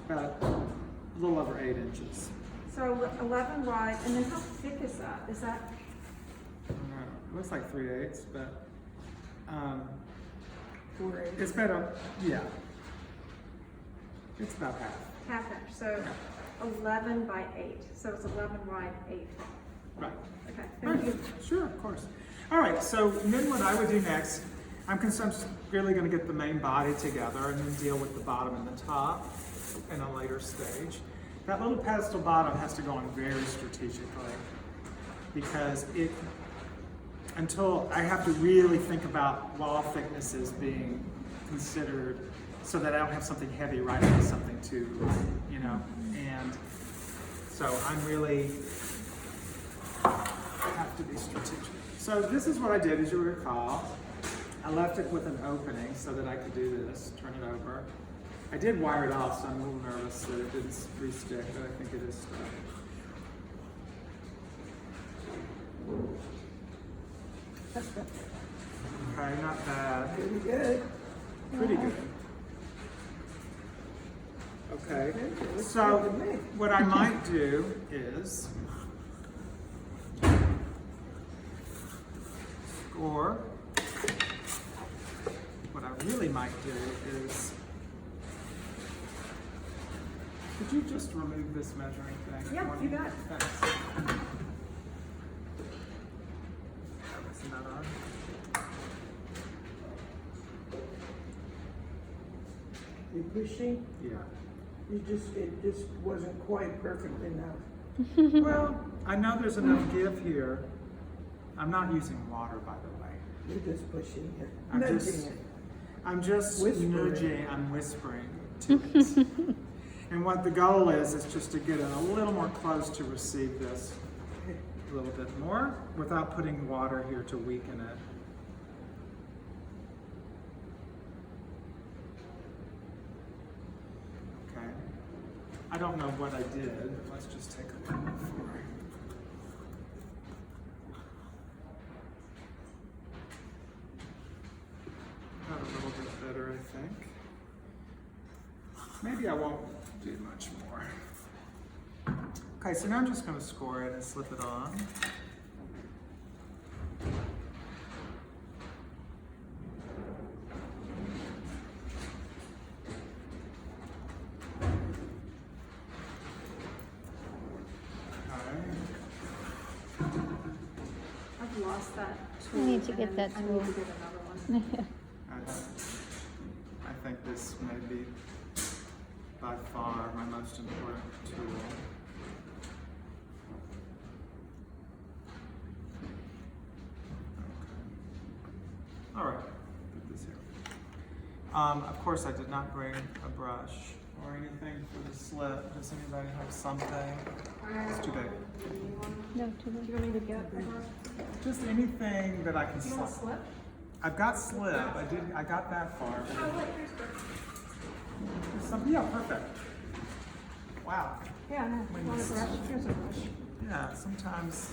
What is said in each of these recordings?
about a little over 8 inches. So 11 wide, and then how thick is that? Is that? I don't know, it looks like 3/8, but 4/8. it's better, yeah. It's about half. Half inch, so 11 by 8. So it's 11 wide, 8 tall. Right. Okay, thank you. Sure, of course. All right, so then what I would do next, I'm really going to get the main body together and then deal with the bottom and the top in a later stage. That little pedestal bottom has to go on very strategically because until I have to really think about wall thicknesses being considered so that I don't have something heavy right against something too, and so I'm really have to be strategic. So this is what I did, as you recall. I left it with an opening so that I could do this, turn it over. I did wire it off, so I'm a little nervous that it didn't re-stick, but I think it is stuck. Okay, not bad. Pretty good. Pretty good. Okay, so what I might do is score. What I really might do is, could you just remove this measuring thing? Yeah, you got it. Thanks. Isn't that on? You pushing? Yeah. It just wasn't quite perfect enough. Well, I know there's enough give here. I'm not using water, by the way. You're just pushing it, I'm nudging just- it. I'm just Whispering. nudging, I'm whispering to it. And what the goal is just to get it a little more close to receive this a little bit more without putting water here to weaken it. Okay. I don't know what I did. Let's just take a look before. Got a little bit better, I think. Maybe I won't do much more. Okay, so now I'm just going to score it and slip it on. I've lost that tool. You need to get and that I tool. need to get another one. I think this may be by far my most important tool. All right, put this here. Of course, I did not bring a brush or anything for the slip. Does anybody have something? It's too big. No, too Do much. you want me to get the brush? Just anything that I can Do you want slip. a slip? I've got slip. I got that far. Oh, wait, here's brush. Yeah, perfect. Wow. Yeah, no. You want a brush? Here's a brush. Yeah, sometimes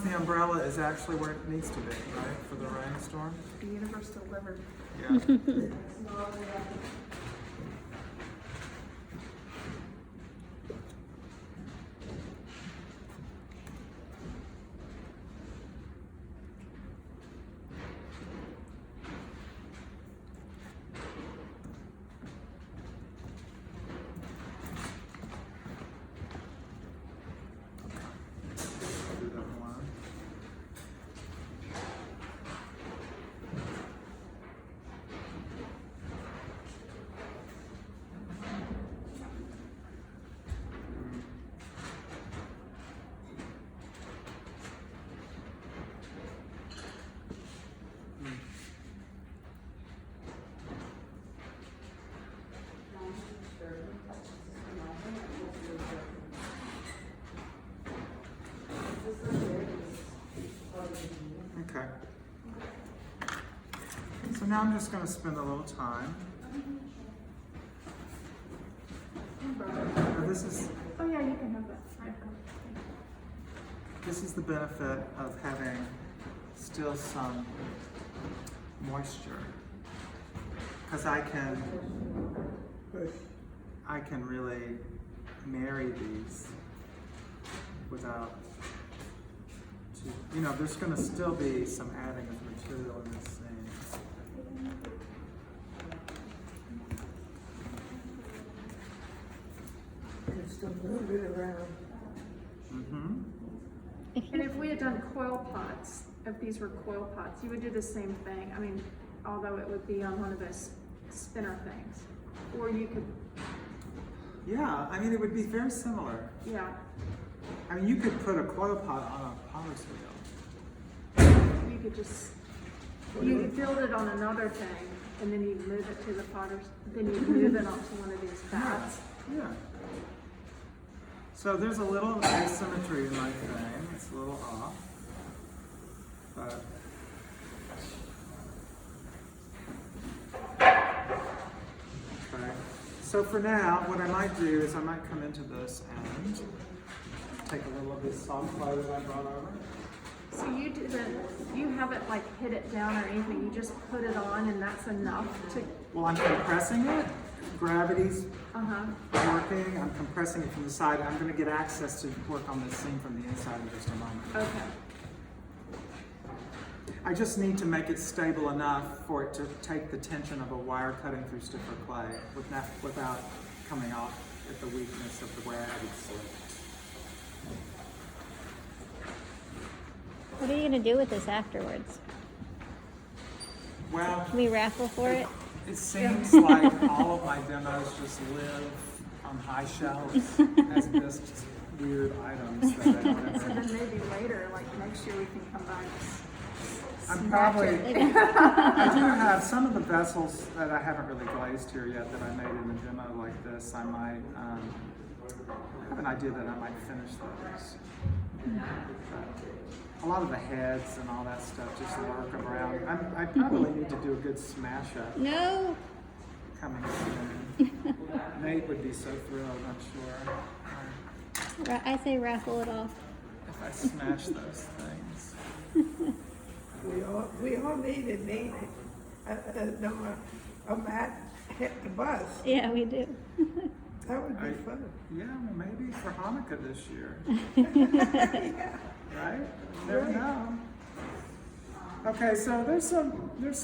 the umbrella is actually where it needs to be, right, for the rainstorm? The universe delivered. Yeah. Do that one. Okay. So now I'm just going to spend a little time. Now this is Oh, yeah, you can have that. Right. the benefit of having still some moisture, because I can Good. I can really marry these without, there's gonna still be some adding of material in this thing. Just a little bit around. Mm-hmm. And if we had done coil pots, if these were coil pots, you would do the same thing. I mean, although it would be on one of those spinner things. Or you could, Yeah, I mean, it would be very similar. yeah, I mean, you could put a coil pot on a potter's wheel. you could just, you build it on another thing, and then you move it to the potter's, then you move it onto one of these bats. Yeah. So there's a little asymmetry in my thing. It's a little off. But okay. So for now, what I might do is I might come into this and take a little of this soft clay that I brought over. So you didn't, you haven't like hit it down or anything, you just put it on and that's enough to, Well, I'm compressing it. Gravity's uh-huh. working. I'm compressing it from the side. I'm going to get access to work on this seam from the inside in just a moment. Okay. I just need to make it stable enough for it to take the tension of a wire cutting through stiffer clay without coming off at the weakness of the way I would slip. What are you going to do with this afterwards? Well, Can we raffle for it? it seems like all of my demos just live on high shelves as just weird items that I don't So ever. then maybe later, like next year we can come by and I'm snatch probably. it. I do have some of the vessels that I haven't really glazed here yet that I made in a demo like this. I might have an idea that I might finish those. A lot of the heads and all that stuff just lurk around. I probably need to do a good smash up No. coming soon. Nate would be so thrilled, I'm sure, I say raffle it off. if I smash those things. We all needed a mat hit the bus. Yeah, we do. That would be fun. Yeah, well, maybe for Hanukkah this year, Yeah. right? Never know. Okay, so there's some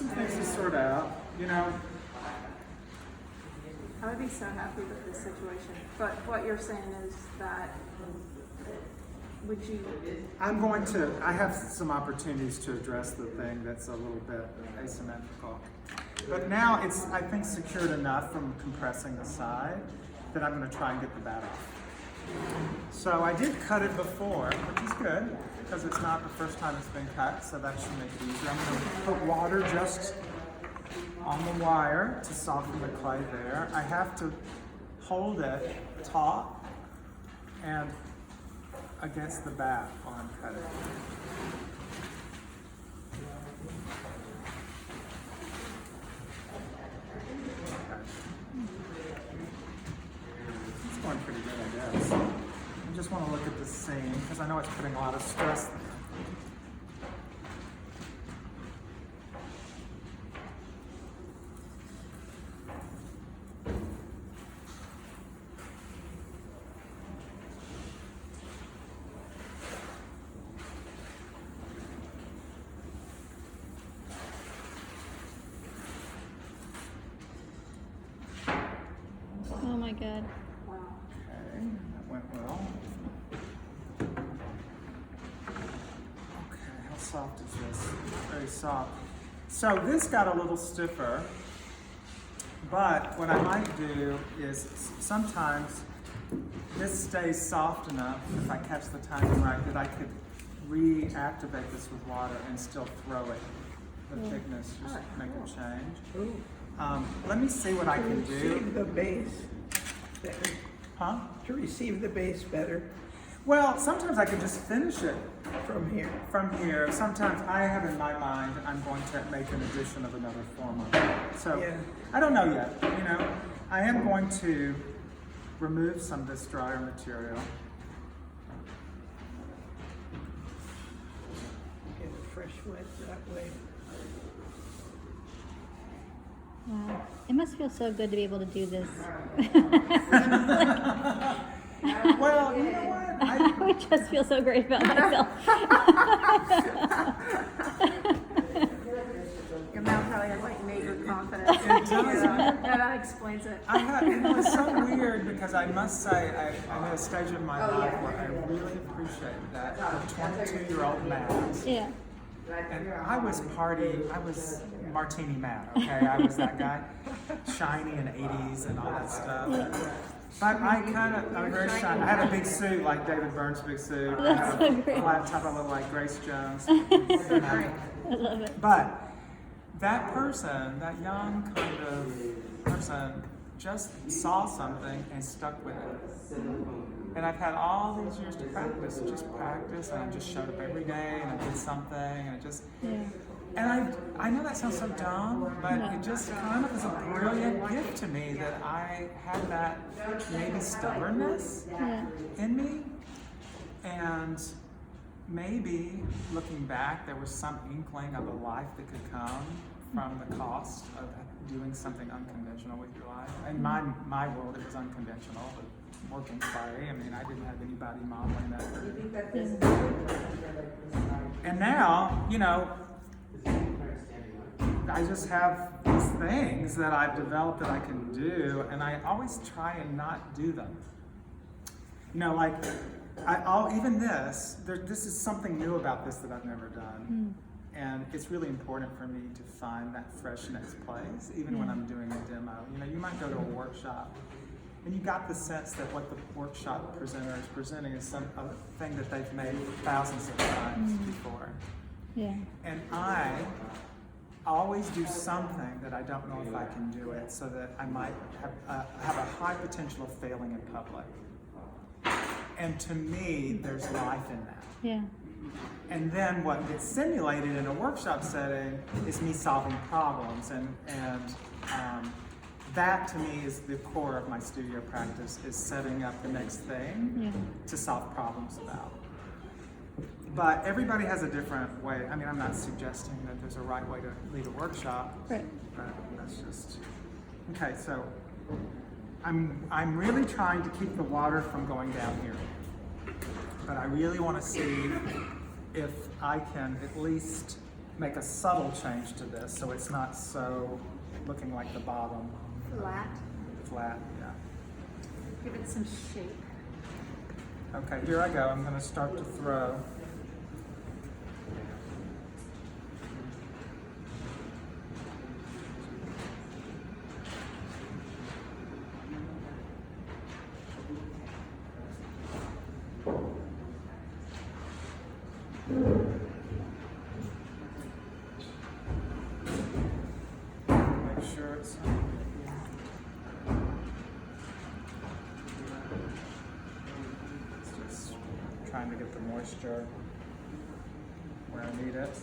things to sort out. I would be so happy with this situation, but what you're saying is that, would you, I have some opportunities to address the thing that's a little bit asymmetrical. But now it's, I think, secured enough from compressing the side that I'm going to try and get the bat off. So I did cut it before, which is good, because it's not the first time it's been cut, so that should make it easier. I'm going to put water just on the wire to soften the clay there. I have to hold it taut and against the bat while I'm cutting. It's going pretty good, I guess. I just want to look at the seam because I know it's putting a lot of stress. Oh my God. wow. Okay, that went well. Okay, how soft is this? Very soft. So this got a little stiffer, but what I might do is sometimes this stays soft enough, if I catch the timing right, that I could reactivate this with water and still throw it. The thickness, just make a change. Ooh. Let me see what I To can do. receive the base better. Huh? To receive the base better Well, sometimes I can just finish it from here. from here. Sometimes I have in my mind I'm going to make an addition of another form of it. So Yeah. I don't know yet. I am going to remove some of this drier material. Get a fresh wet that way. Wow. It must feel so good to be able to do this. Well, you know what? I just feel so great about myself. Your mouth probably has like major confidence. It does. Yeah, that explains it. It's so weird because I must say, I'm at a stage of my life where I really appreciate that the 22-year-old Matt. Yeah. And I was Martini Matt, okay? I was that guy, shiny in the 80s and all that stuff. But I'm very shiny. I had a big suit, like David Byrne's big suit. That's so great. Flat top, I look like Grace Jones. I love it. But that person, that young kind of person, just saw something and stuck with it. And I've had all these years to practice, and I just showed up every day, and I did something, and and I know that sounds so dumb, but it just kind of is a brilliant gift to me that I had that maybe stubbornness in me, and maybe looking back, there was some inkling of a life that could come from the cost of doing something unconventional with your life. In my world, it was unconventional, but working clay. I mean, I didn't have anybody modeling that for me. And now, you know, I just have these things that I've developed that I can do, and I always try and not do them. You know, like, even this is something new about this that I've never done. And it's really important for me to find that fresh next place, even when I'm doing a demo. You know, you might go to a workshop, and you got the sense that what the workshop presenter is presenting is a thing that they've made thousands of times before. Yeah. And I always do something that I don't know if I can do it, so that I might have a high potential of failing in public. And to me, there's life in that. Yeah. And then what gets simulated in a workshop setting is me solving problems, and that to me is the core of my studio practice, is setting up the next thing to solve problems about. But everybody has a different way. I mean, I'm not suggesting that there's a right way to lead a workshop, Right. but that's just, okay, so I'm really trying to keep the water from going down here. But I really want to see if I can at least make a subtle change to this, so it's not so looking like the bottom. Flat, yeah. Give it some shape. Okay, here I go. I'm going to start to throw. Make sure it's just trying to get the moisture where I need it.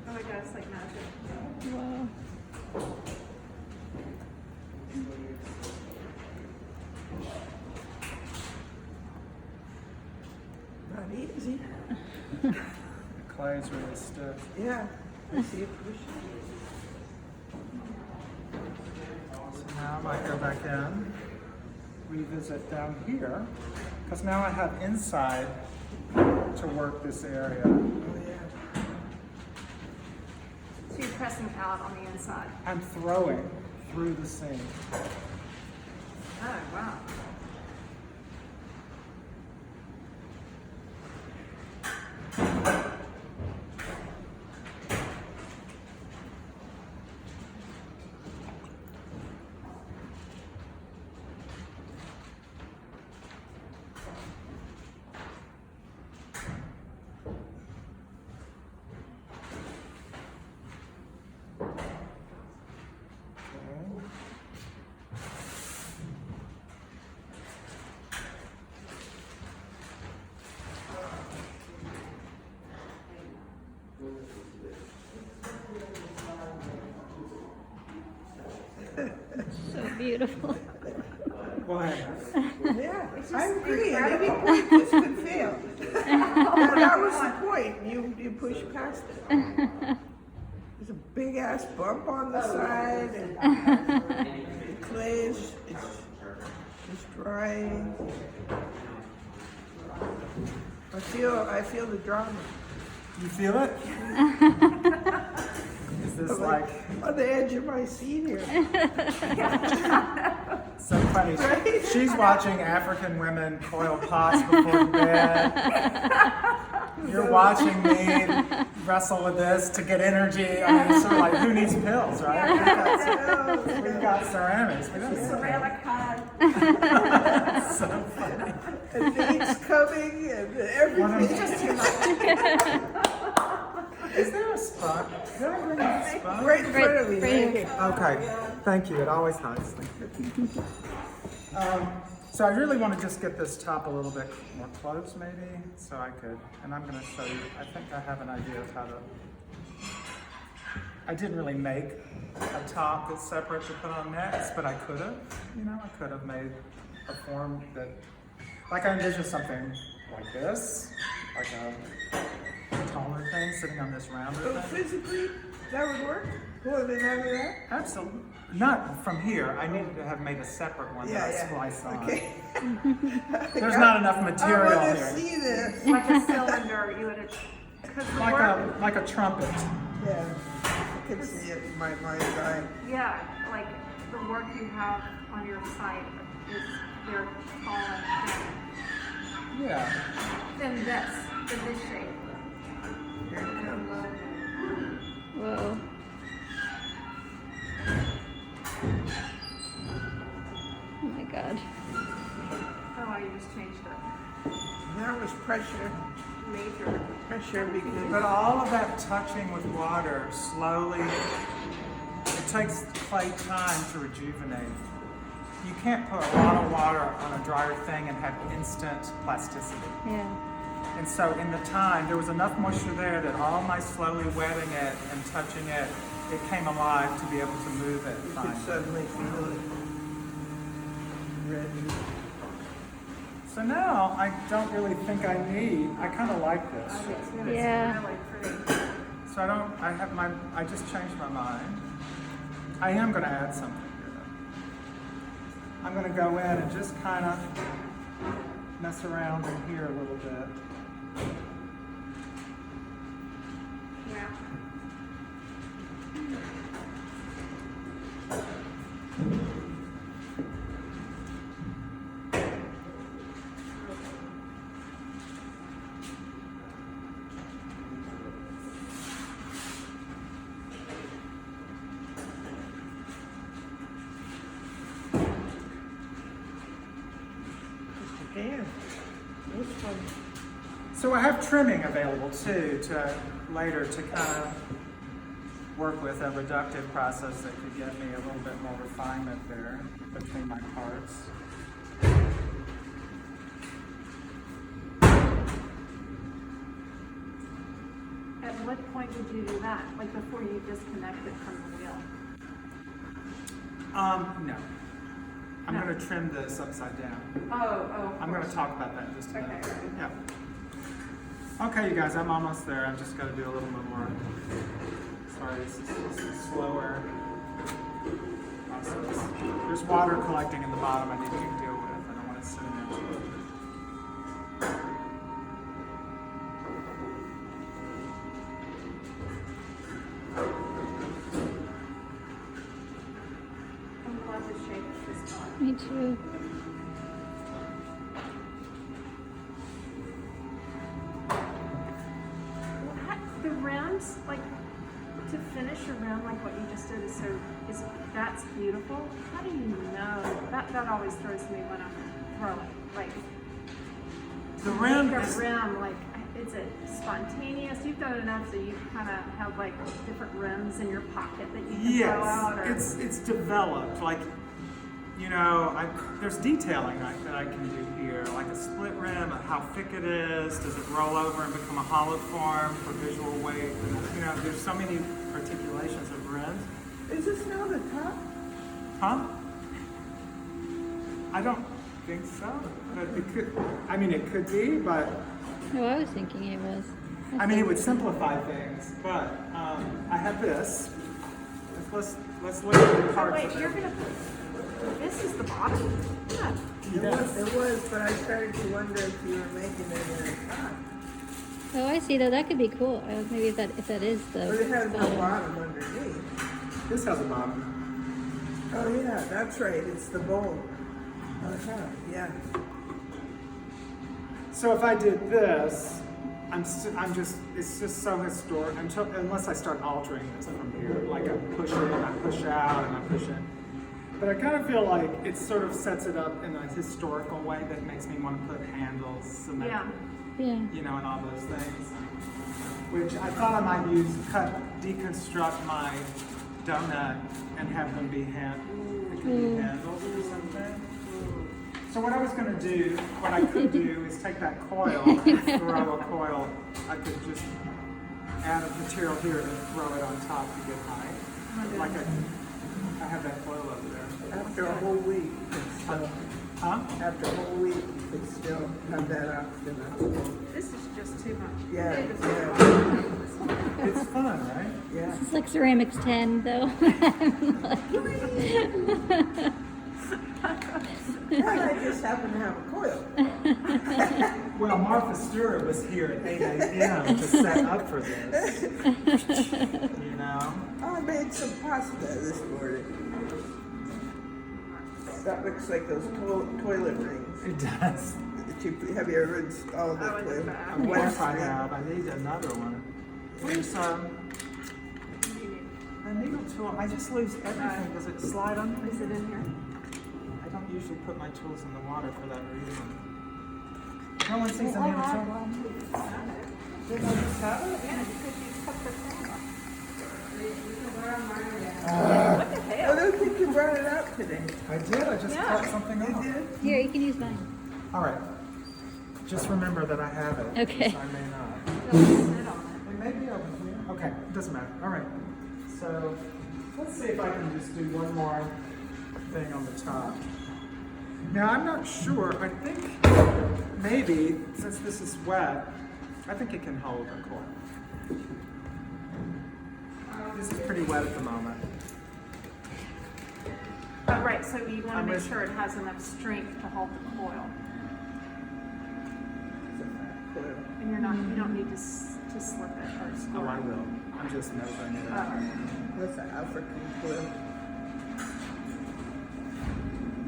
Oh my god, it's like magic. Wow. Not easy. The clay is really stiff. Yeah, I see it pushing. So now I might go back in, revisit down here, because now I have inside to work this area. Oh, yeah. So you're pressing out on the inside. I'm throwing through the seam. Oh, wow. So beautiful. Why? Yeah, I agree. At any point, this could fail. That was the point. You push past it. It's a big ass bump on the side, and the clay is drying. I feel the drama. You feel it? Is this like On the edge of my seat here. so funny? She's watching African women coil pots before bed. You're watching me wrestle with this to get energy. I mean, it's sort of like, who needs pills, right? We've got ceramics. We don't need Ceramic hot. pills. So funny. And Nate's coming and everything. Is there a spot? Did I bring a spot? Right in front of me. Right here. Okay, thank you. It always helps. Thank you. So I really want to just get this top a little bit more close, maybe, so I could. And I'm going to show you. I think I have an idea of how to. I didn't really make a top that's separate to put on next, but I could have. You know, I could have made a form that, like I envisioned something like this, like a taller thing sitting on this rounder So thing. physically, that would work? Pulling it out of that? Absolutely. Not from here. I needed to have made a separate one that I spliced on. Okay. There's not enough I material want to here. see this. Like a cylinder, you would have, because the work, Like a trumpet. Yeah, I can see it in my mind's eye. yeah, like the work you have on your site is very tall and Yeah. thin. Than this shape. Here it comes. Whoa. Oh my God. Oh, I just changed it. That was pressure Major. because But all of that touching with water slowly, it takes clay time to rejuvenate. You can't put a lot of water on a drier thing and have instant plasticity. Yeah. And so in the time, there was enough moisture there that all my slowly wetting it and touching it, it came alive to be able to move it you could finally. suddenly feel it. Red. So now I don't really think I kind of like this. Yeah. It's really pretty. So I just changed my mind. I am going to add something here though. I'm going to go in and just kind of mess around in here a little bit. Yeah. Damn. This one. So I have trimming available too to later to kind of work with a reductive process that could get me a little bit more refinement there between my parts. At what point did you do that? Like before you disconnected from the wheel? No. I'm No. going to trim this upside down. Oh. I'm going to talk about that in just a minute. Okay. Yeah. Okay, you guys, I'm almost there. I'm just going to do a little bit more. Sorry, this is slower process. There's water collecting in the bottom I need to deal with. I don't want it sitting there too long. I'm glad the shape is this time. Me too. The rounds, like to finish a round like what you just did that's beautiful. How do you know? That always throws me when I'm throwing. Like The rim make a is rim, like is it spontaneous? You've done enough so you kind of have like different rims in your pocket that you can throw out. Or it's developed. Like, you know, there's detailing that I can do here, like a split rim, how thick it is, does it roll over and become a hollow form for visual weight? You know, there's so many articulations of rims. Is this now the top? Huh? I don't think so, but it could. I mean, it could be, but No, I was thinking it was. I mean, it would simplify things. But I have this. let's look at the Oh parts. wait, of you're it. gonna this is the bottom? Yeah. It was, but I started to wonder if you were making it in a top. Oh, I see. Though that could be cool. Maybe if that is the. But it has no bottom. bottom underneath. This has a bottom. Oh yeah, that's right, it's the bowl. Yeah. So if I did this, it's just so historic unless I start altering this from here. Like I push in, I push out, and I push in. But I kind of feel like it sort of sets it up in a historical way that makes me want to put handles, cement, Yeah. you know, and all those things. Which I thought I might deconstruct my donut and have them be handles or something. So what I was going to do, what I could do is take that coil and throw a coil. I could just add a material here and throw it on top to get height. Like I have that coil over there. After a whole week, it's still, after a whole week, you could still have that option. This is just too much. Yeah, It's fun, right? Yeah. This is like ceramics 10, though. Well, I just happen to have a coil. Well, Martha Stewart was here at 8 a.m. to set up for this. You know? I made some pasta this morning. That looks like those toilet rings. It does. Have you ever installed it Oh, in the with? back. Of course I have. I need another one. Where's the needle tool? I just lose everything. Does it slide under? Is it in here? I don't usually put my tools in the water for that reason. No one sees the I needle have tool. one. Did I just have it? Yeah, because you cut the thing off. I What the hell? don't think you brought it out today. I did. I just Yeah. cut something You off. did? Here, you can use mine. All right. Just remember that I have it. Okay. because I may not. Go sit on it. It may be over here. Okay, it doesn't matter. All right. So let's see if I can just do one more thing on the top. Now I'm not sure. I think maybe since this is wet, I think it can hold a coil. This is pretty wet at the moment. Oh, right, so you want I'm to make with- sure it has enough strength to hold the coil. It's a fat coil. And you don't need to slip it or Oh, score I it. will. I'm just measuring it out. That's an African coil.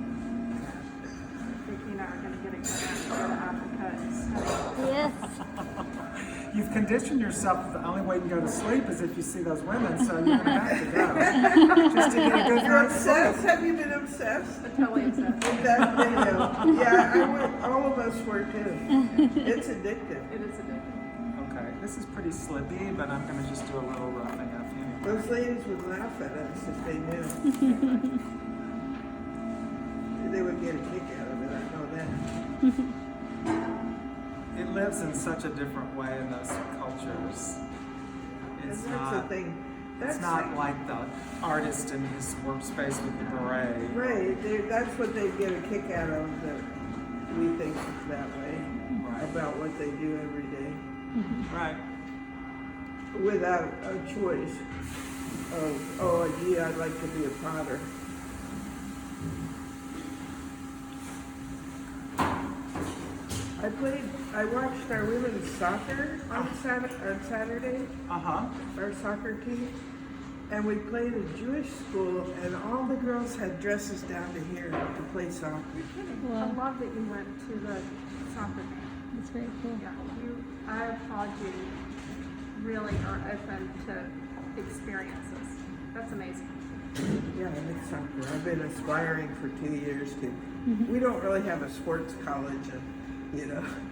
I think you and I are going to get a good Africa instead. Yes. You've conditioned yourself that the only way you can go to sleep is if you see those women, so you're gonna have to go. Just to get a good You're night's sleep. obsessed? Have you been obsessed Totally obsessed. with that video? Yeah, all of us were too. It's addictive. It is addictive. Okay, this is pretty slippy, but I'm gonna just do a little roughing up anyway. Those ladies would laugh at us if they knew. They would get a kick out of it, I know that. It lives in such a different way in those cultures. It's And that's the not. thing. It's not like the artist in his workspace with the beret. Right, that's what they get a kick out of, that we think is that way, Right. about what they do every day, Right. without a choice of, oh gee, I'd like to be a potter. I watched our women's soccer on Saturday, Uh-huh. our soccer team, and we played a Jewish school, and all the girls had dresses down to here to play soccer. I Wow. love that you went to the soccer game. That's very cool. Yeah, I applaud you. Really are open to experiences. That's amazing. Yeah, I like soccer. I've been aspiring for 2 years to. We don't really have a sports college, and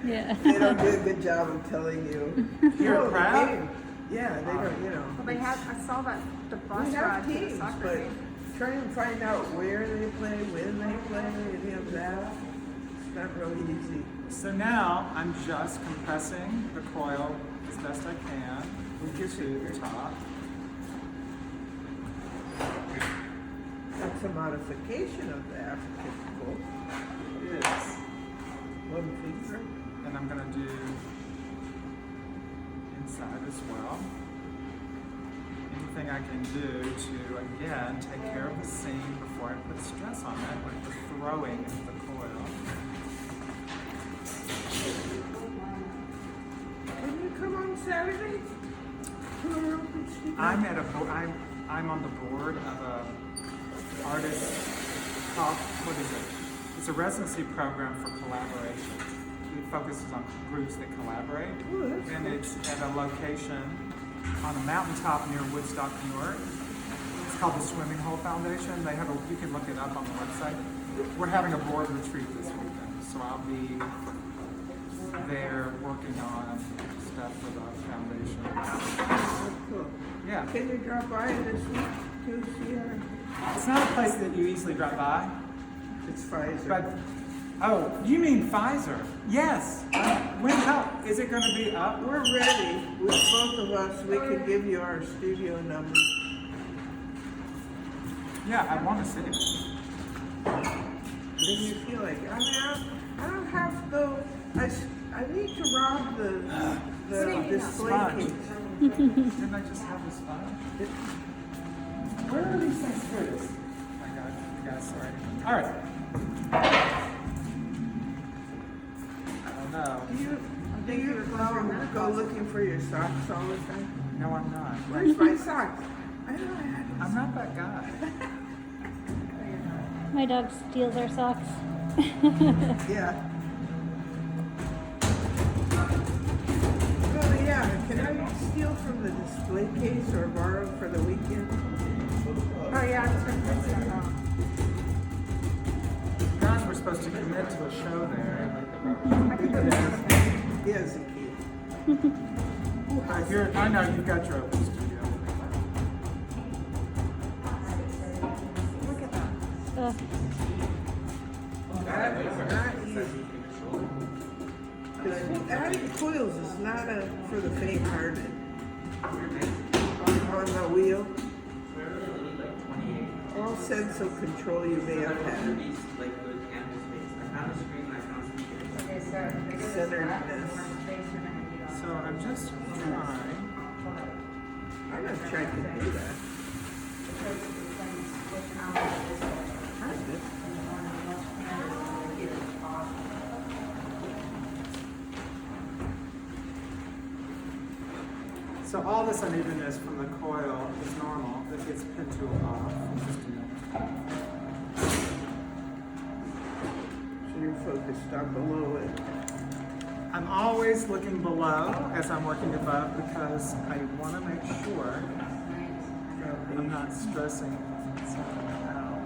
Yeah. they don't do a good job of telling you. You're "Oh, the proud?" game." Yeah, they don't. Well, they have. I saw that the bus We ride have to the teams, soccer but game. trying to find out where they play, when they play, any of that, it's not really easy. So now I'm just compressing the coil as best I can to the top. That's a modification of the African coil. It is. One finger. And I'm gonna do inside as well. everything I can do to, again, take care of the seam before I put stress on it, like the throwing of the coil. Can you come on Saturday? I'm on the board of a artist talk. What is it? It's a residency program for collaboration. It focuses on groups that collaborate, Oh, that's and cool. it's at a location on a mountaintop near Woodstock, New York. It's called the Swimming Hole Foundation. They have you can look it up on the website. We're having a board retreat this weekend, so I'll be there working on stuff for the foundation. Oh, cool. Yeah, Can you drop by this week to see her? it's not a place that you easily drop by, It's Pfizer. but oh, you mean Pfizer? Yes. How is it going to be up? We're ready. With both of us, we can give you our studio number. Yeah, I want to see it. Then you feel like, I don't have to go. I need to rob the display Sponge. case. Didn't I just have this file? Where are these things? Here it is. Oh my God, sorry. All right. I don't know. Do you go looking for your socks all the time? No, I'm not. Where's my socks? I know I had I'm not that guy. My dog steals our socks. Yeah. Oh yeah, can I steal from the display case or borrow for the weekend? Oh yeah, I'm sure that's not. Guys, we're supposed to commit to a show there. He has a key. I know you've got your own studio. Look at that. That is not easy. Adding coils is not for the faint-hearted. On the wheel, all sense of control you may have had. Centeredness. So I'm just trying. I'm not sure I can do that. So all this unevenness from the coil is normal. It gets pinned to a off in just a minute. So you're focused down below it. I'm always looking below as I'm working above because I want to make sure I'm not stressing something out.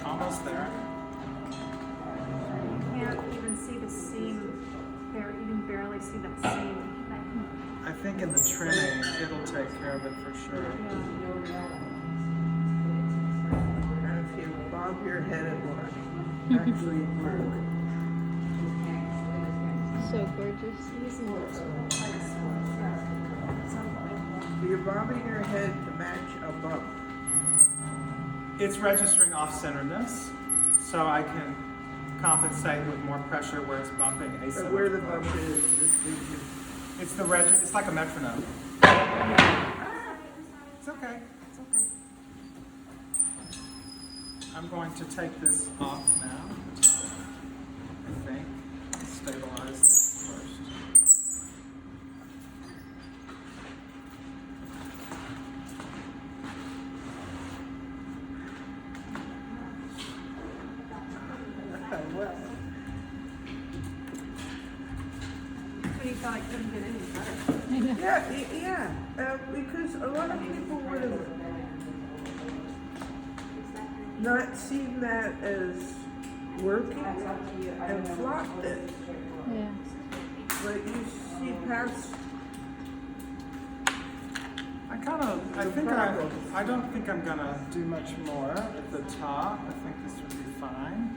Almost there. You can't even see the seam there. You can barely see that seam. I think in the trimming, it'll take care of it for sure. And if you bob your head, it will actually work. So gorgeous. You're bobbing your head to match a bump. It's registering off-centeredness, so I can compensate with more pressure where it's bumping asymmetrically. But where the bump is, this region. It's the it's like a metronome. It's okay. It's okay. I'm going to take this off now. I think. Stabilize this first. Well, So you thought it couldn't get any better. because a lot of people would have not seen that as working and flopped it. Yeah. But you see past. I don't think I'm gonna do much more at the top. I think this would be fine.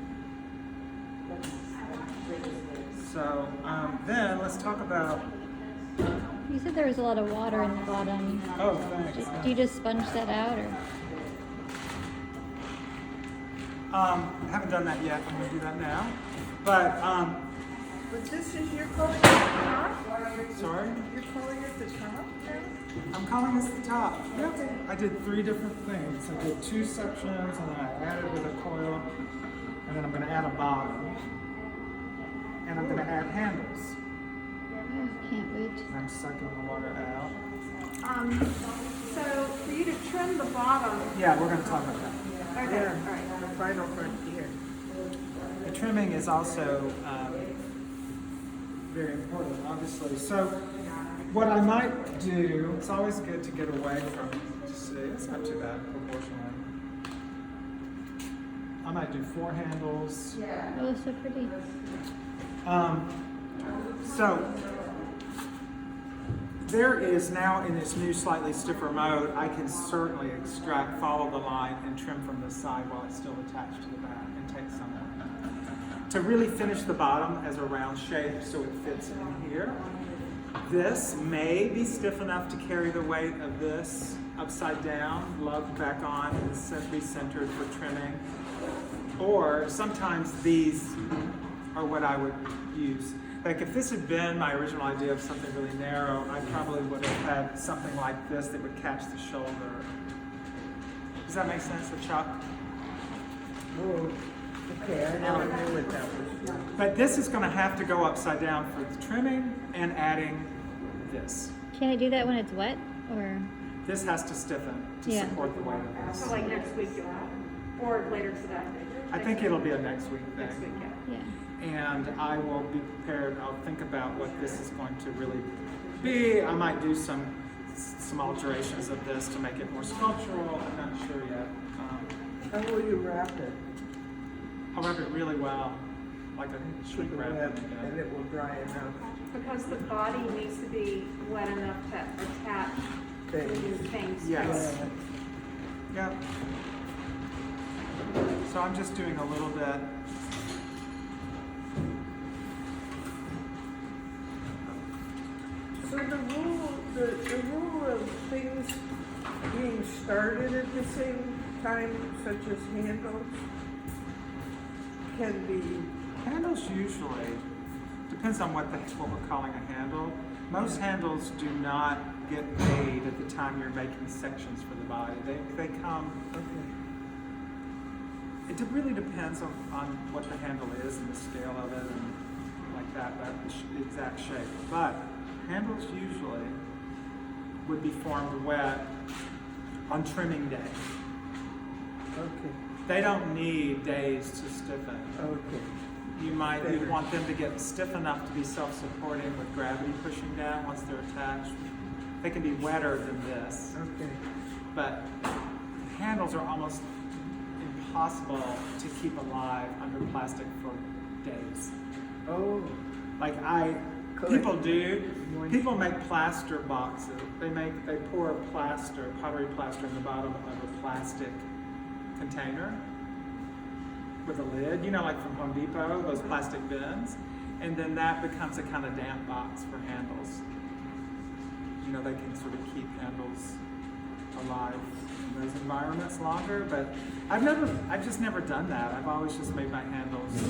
So then let's talk about. You said there was a lot of water in the bottom. Oh, thanks. Do you just sponge that out, or? I haven't done that yet. I'm gonna do that now. But But this is your calling at the top? Sorry? You're calling at the top now? I'm calling this the top. Yep. I did 3 different things. I did 2 sections, and then I added with a coil, and then I'm going to add a bottom, and I'm going to add handles. Oh, can't wait. And I'm sucking the water out. So for you to trim the bottom, Yeah, we're going to talk about that. okay, Yeah, all right. the final frontier. The trimming is also very important, obviously. So what I might do, it's always good to get away from, see, it's not too bad proportionally. I might do 4 handles. Oh, so pretty. So there is now in this new slightly stiffer mode, I can certainly extract, follow the line, and trim from the side while it's still attached to the back and take some out. To really finish the bottom as a round shape so it fits in here. This may be stiff enough to carry the weight of this upside down, lugged back on, and be centered for trimming. Or sometimes these are what I would use. Like if this had been my original idea of something really narrow, I probably would have had something like this that would catch the shoulder. Does that make sense, the chuck? Oh, okay, I never knew what that was. But this is going to have to go upside down for the trimming and adding this. Can I do that when it's wet, or? This has to stiffen to Yeah. support the weight of this. So like next week you'll have, or later today. I think it'll be a next week thing. Next week, yeah. Yeah. And I will be prepared. I'll think about what this is going to really be. I might do some alterations of this to make it more sculptural. I'm not sure yet. How will you wrap it? I'll wrap it really well, like a shrink wrap. And it will dry enough. Because the body needs to be wet enough to attach things. Yes. Yep. So I'm just doing a little bit. So the rule of things being started at the same time, such as handles, can be. Handles usually, depends on what we're calling a handle. Most handles do not get made at the time you're making sections for the body. They come, Okay. it really depends on what the handle is and the scale of it and like that exact shape. But handles usually would be formed wet on trimming day. Okay. They don't need days to stiffen. Okay. You want them to get stiff enough to be self-supporting with gravity pushing down once they're attached. They can be wetter than this, Okay. but handles are almost impossible to keep alive under plastic for days. Oh. Like people make plaster boxes. They pour pottery plaster in the bottom of a plastic container with a lid, like from Home Depot, those plastic bins, and then that becomes a kind of damp box for handles. They can sort of keep handles alive in those environments longer, but I've just never done that. I've always just made my handles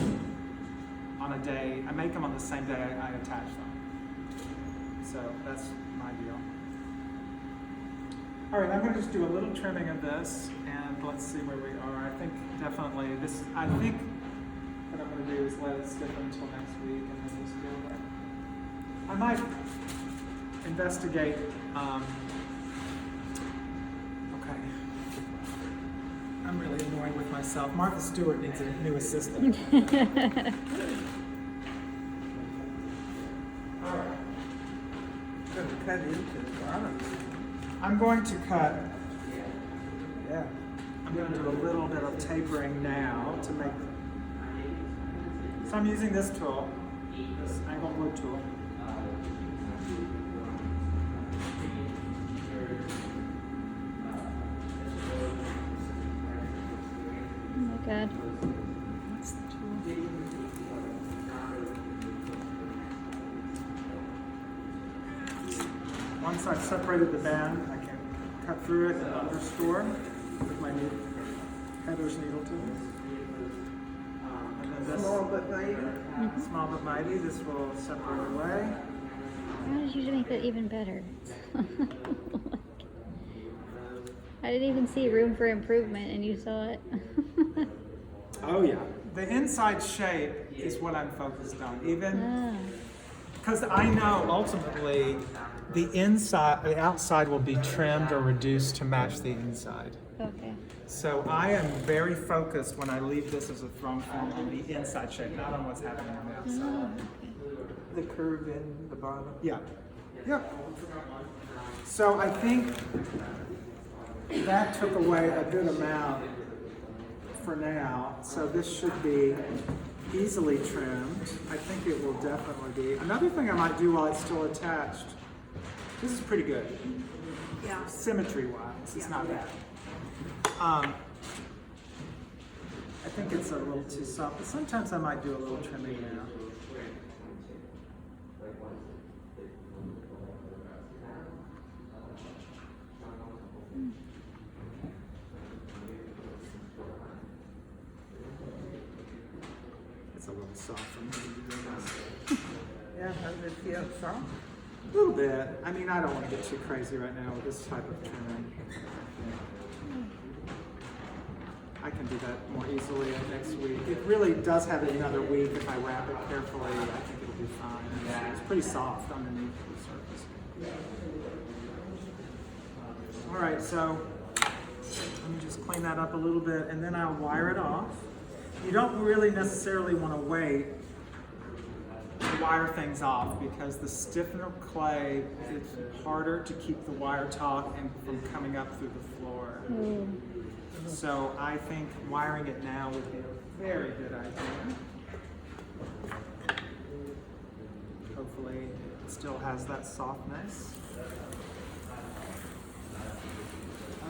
on a day. I make them on the same day I attach them. So that's my deal. All right, I'm going to just do a little trimming of this, and let's see where we are. I think definitely I think what I'm going to do is let it stiffen until next week, and then just do it. I might investigate, okay. I'm really annoyed with myself. Martha Stewart needs a new assistant. All right. Going to cut into the bottom. I'm going to cut, I'm going to do a little bit of tapering now to make, so I'm using this tool, this angle wood tool. Oh my God. That's the tool. Once I've separated the band, I can cut through it and underscore with my header's needle tool. And And this, Small but mighty. small but mighty, this will separate away. How did you make that even better? I didn't even see room for improvement, and you saw it. Oh yeah. The inside shape is what I'm focused on. Even because I know ultimately the outside will be trimmed or reduced to match the inside. Okay. So I am very focused when I leave this as a throne form on the inside shape, not on what's happening on the outside. The curve in the bottom. Yeah. Yep. So I think that took away a good amount for now. So this should be easily trimmed. I think it will definitely be. Another thing I might do while it's still attached, this is pretty good. Yeah. Symmetry-wise, it's not bad. I think it's a little too soft, but sometimes I might do a little trimming now. It's a little soft for me to do this. Yeah, how does it feel? Soft? A little bit. I mean, I don't want to get too crazy right now with this type of trimming. I can do that more easily next week. It really does have another week if I wrap it carefully. I think it'll be fine. It's pretty soft underneath the surface. All right, so let me just clean that up a little bit and then I'll wire it off. You don't really necessarily want to wait to wire things off because the stiffener clay is harder to keep the wire taut and from coming up through the floor. So I think wiring it now would be a very good idea. Hopefully it still has that softness.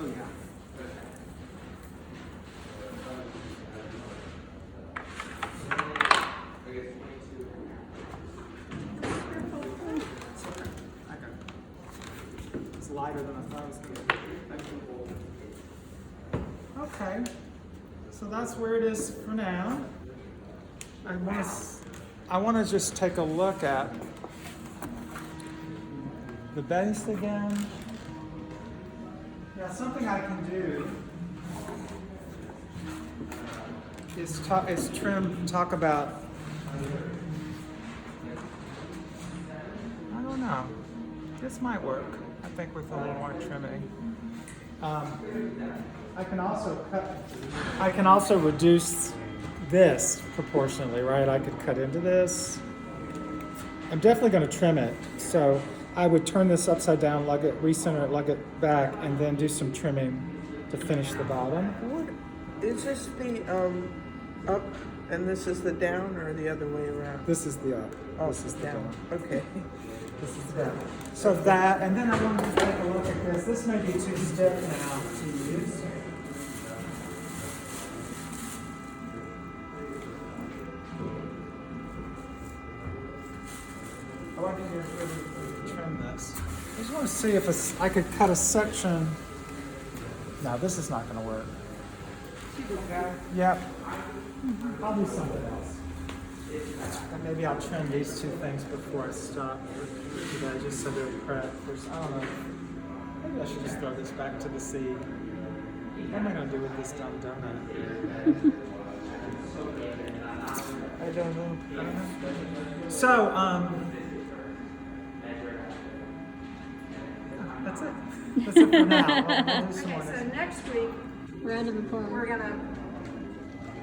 Oh yeah. It's okay. I got it. It's lighter than I thought it was going to be. Thank you. Okay, so that's where it is for now. I want to just take a look at the base again. Now, something I can do is talk about. I don't know. This might work. I think with a little more trimming. I can also reduce this proportionally, right? I could cut into this. I'm definitely going to trim it. So I would turn this upside down, lug it, recenter it, lug it back, and then do some trimming to finish the bottom. What is this the up and this is the down or the other way around? This is the up. Oh, This is the down. down. Okay. This is that. So that, and then I want to take a look at this. This may be too stiff now to use. I want you to really trim this. I just want to see if I could cut a section. No, this is not going to work. Yep. I'll do something else. And maybe I'll trim these two things before I stop today, just so they're prepped. I don't know. Maybe I should just throw this back to the sea. What am I going to do with this dumb donut? I don't know. So, that's it. That's it for now. We'll do some more Okay, next so week. next week Round of applause. we're gonna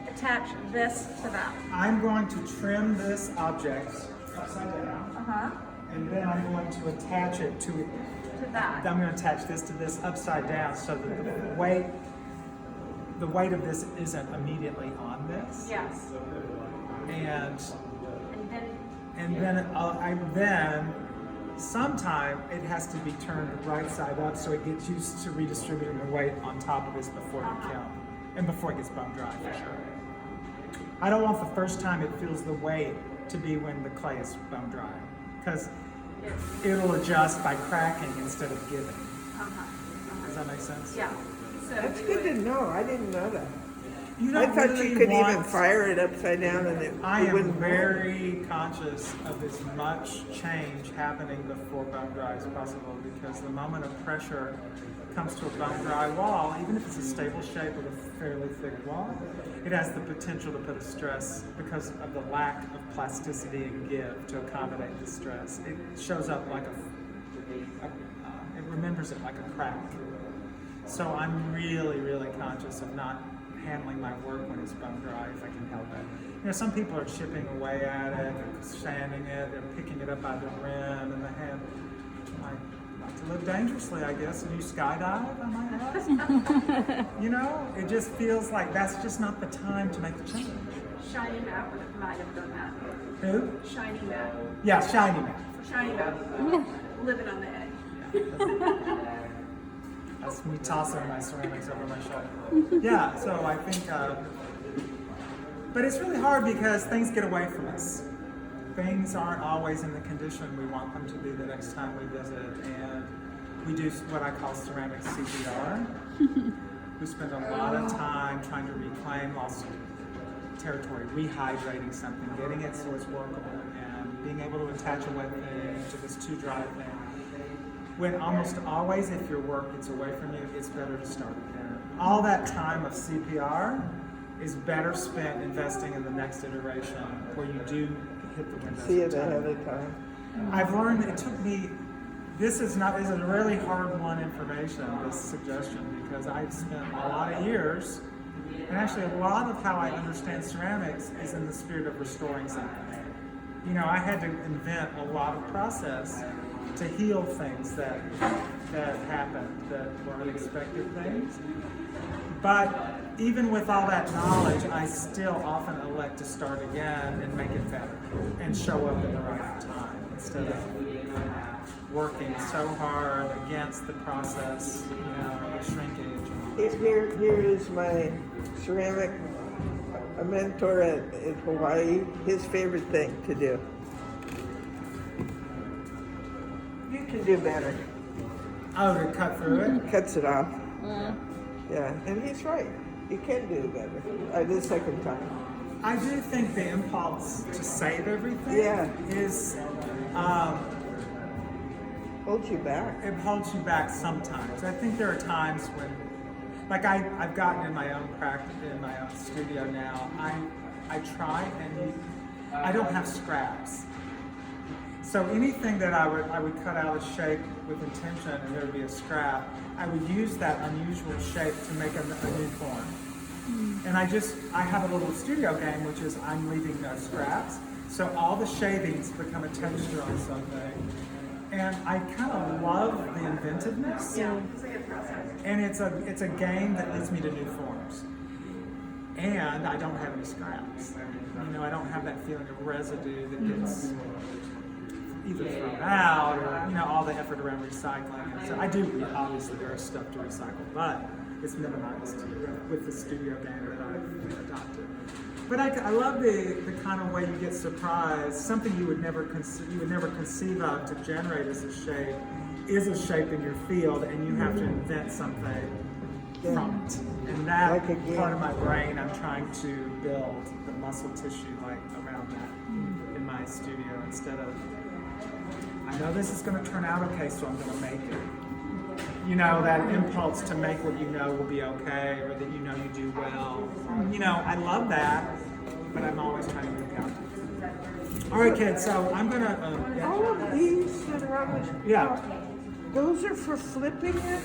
attach this to that. I'm going to trim this object upside down, Uh-huh. and then I'm going to attach it to it. To that. I'm going to attach this to this upside down so that the weight of this isn't immediately on this. Yes. And And then then sometime it has to be turned right side up so it gets used to redistributing the weight on top of this before the kiln and before it gets bone dry for sure. I don't want the first time it feels the weight to be when the clay is bone dry because it'll adjust by cracking instead of giving. Does that make sense? yeah. So That's we good to would- know. I didn't know that. You I don't thought really you could even want- fire it upside down and I it am wouldn't very conscious of as much change happening before bone dry as possible, because the moment of pressure comes to a bone dry wall, even if it's a stable shape with a fairly thick wall, it has the potential to put a stress because of the lack of plasticity and give to accommodate the stress. It shows up like it remembers it like a crack. So I'm really, really conscious of not handling my work when it's bone dry if I can help it. You know, some people are chipping away at it, they're sanding it, they're picking it up by the rim and the hand. I like to live dangerously, I guess. Do you skydive, I might ask? You know, it just feels like that's just not the time to make the change. Shiny Matt might have done that. Who? Shiny Matt. Yeah, shiny man. Shiny Matt. Living on the edge. That's me tossing my ceramics over my shoulder. Yeah, so I think, but it's really hard because things get away from us. Things aren't always in the condition we want them to be the next time we visit, and we do what I call ceramic CPR. We spend a lot of time trying to reclaim lost territory, rehydrating something, getting it so it's workable, and being able to attach a wet thing to this too dry thing. When almost always, if your work gets away from you, it's better to start again. All that time of CPR is better spent investing in the next iteration where you do hit the windows. see it ahead of time. I've learned it took me, this is a really hard won information, this suggestion, because I've spent a lot of years, and actually a lot of how I understand ceramics is in the spirit of restoring something. You know, I had to invent a lot of process to heal things that happened, that were unexpected things. But even with all that knowledge, I still often elect to start again and make it better and show up at the right time instead of working so hard against the process, you know, of shrinkage. Here is my ceramic a mentor in Hawaii. His favorite thing to do. You can do better. Oh, to cut through it? Cuts it off. Yeah, and he's right. You can do better. The second time. I do think the impulse to save everything Yeah. is, Holds you back. it holds you back sometimes. I think there are times when, like I've gotten in my own practice, in my own studio now, I try and I don't have scraps. So anything that I would cut out of shape with intention and there would be a scrap, I would use that unusual shape to make a new form. And I have a little studio game, which is I'm leaving no scraps. So all the shavings become a texture on something. And I kind of love the inventiveness. Yeah, it's a good process. And it's a game that leads me to new forms. And I don't have any scraps. You know, I don't have that feeling of residue that gets either thrown out or, you know, all the effort around recycling. And so I do, obviously there is stuff to recycle, but it's minimized with the studio game that I've adopted. But I love the kind of way you get surprised. Something you would never conceive of to generate as a shape is a shape in your field, and you have to invent something from it. And that Like a game. part of my brain, I'm trying to build the muscle tissue like around that in my studio instead of, I know this is going to turn out okay, so I'm going to make it. You know, that impulse to make what you know will be okay, or that you know you do well. You know, I love that, but I'm always trying to look out. All right, kids, so I'm going to... All of these that are on the Yeah. those are for flipping it?